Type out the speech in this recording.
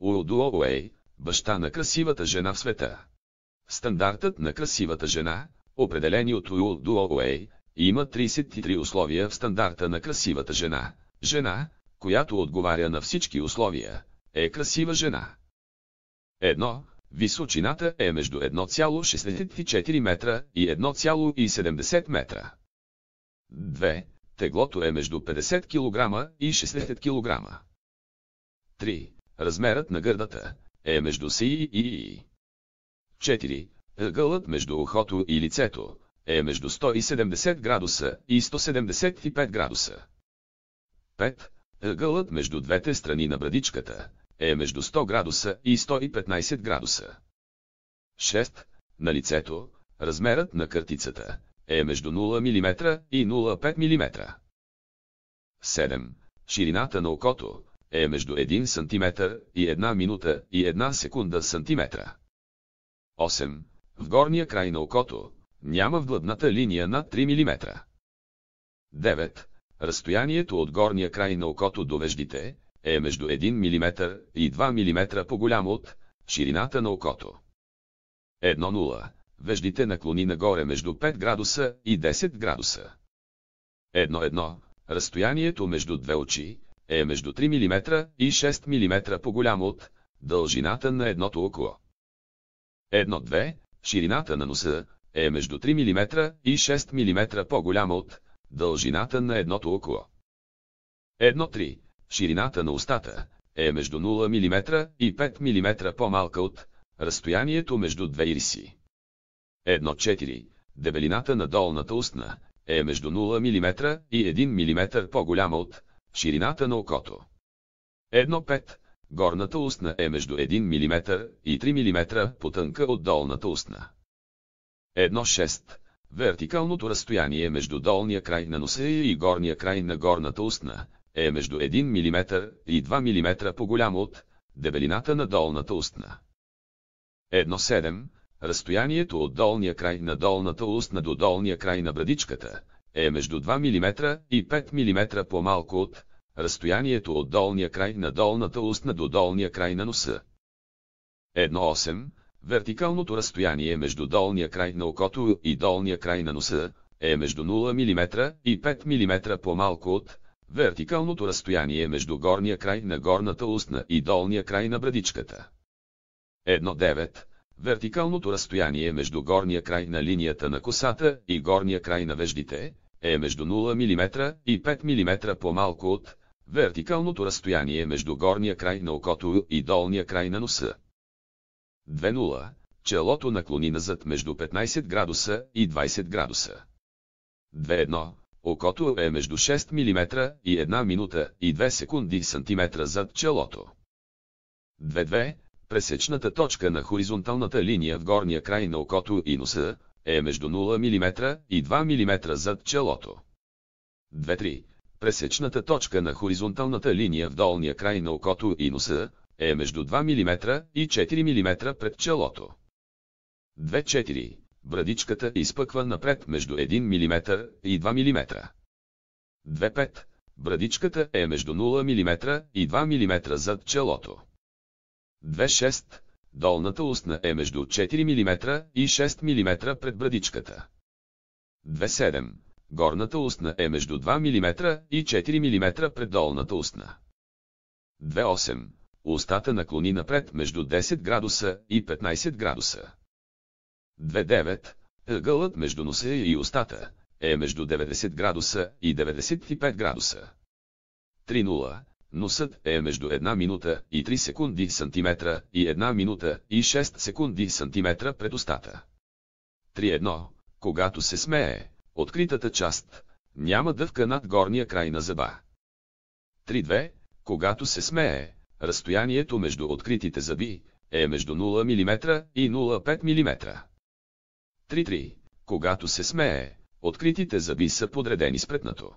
Уилдуоуей, баща на красивата жена в света. Стандартът на красивата жена, определени от Уилдуоуей, има 33 условия в стандарта на красивата жена. Жена, която отговаря на всички условия, е красива жена. 1. Височината е между 1,64 метра и 1,70 метра. 2. Теглото е между 50 кг и 60 кг. 3. Размерът на гърдата е между С и 4. Ъгълът между ухото и лицето е между 170 градуса и 175 градуса. 5. Ъгълът между двете страни на брадичката е между 100 градуса и 115 градуса. 6. На лицето, размерът на къртицата е между 0 мм и 0,5 мм. 7. Ширината на окото е между 1 см и 1 минута и 1 секунда сантиметра. 8. В горния край на окото няма вдлъбната линия над 3 мм. 9. Разстоянието от горния край на окото до веждите е между 1 мм и 2 мм по-голямо от ширината на окото. 1.0. Веждите наклони нагоре между 5 градуса и 10 градуса. 1.1. Разстоянието между две очи е между 3 мм и 6 мм по-голямо от дължината на едното око. 1.2. Ширината на носа е между 3 мм и 6 мм по-голяма от дължината на едното око. 1.3. Ширината на устата е между 0 мм и 5 мм по-малка от разстоянието между две ириси. 1.4. Дебелината на долната устна е между 0 мм и 1 мм по-голяма от ширината на окото. 1.5. Горната устна е между 1 мм и 3 мм по-тънка от долната устна. 1.6. Вертикалното разстояние между долния край на носа и горния край на горната устна е между 1 мм и 2 мм по-голямо от дебелината на долната устна. 1.7. Разстоянието от долния край на долната устна до долния край на брадичката е между 2 мм и 5 мм по-малко от разстоянието от долния край на долната устна до долния край на носа. 1.8. Вертикалното разстояние между долния край на окото и долния край на носа е между 0 мм и 5 мм по-малко от вертикалното разстояние между горния край на горната устна и долния край на брадичката. 1.9. Вертикалното разстояние между горния край на линията на косата и горния край на веждите е между 0 мм и 5 мм по-малко от вертикалното разстояние между горния край на окото и долния край на носа. 2.0. Челото наклони назад между 15 градуса и 20 градуса. 2.1. Окото е между 6 мм и 1 минута и 2 секунди сантиметра зад челото. 2.2. Пресечната точка на хоризонталната линия в горния край на окото и носа е между 0 мм и 2 мм зад челото. 2.3. Пресечната точка на хоризонталната линия в долния край на окото и носа е между 2 мм и 4 мм пред челото. 2.4. Брадичката изпъква напред между 1 мм и 2 мм. 2.5. Брадичката е между 0 мм и 2 мм зад челото. 2.6. Долната устна е между 4 мм и 6 мм пред брадичката. 2.7. Горната устна е между 2 мм и 4 мм пред долната устна. 2.8. Устата наклони напред между 10 градуса и 15 градуса. 2.9. Ъгълът между носа и устата е между 90 градуса и 95 градуса. 3.0. Носът е между 1 минута и 3 секунди сантиметра и 1 минута и 6 секунди сантиметра пред устата. 3.1. Когато се смее, откритата част няма дъвка над горния край на зъба. 3.2. Когато се смее, разстоянието между откритите зъби е между 0 мм и 0,5 мм. 3.3. Когато се смее, откритите зъби са подредени спретнато.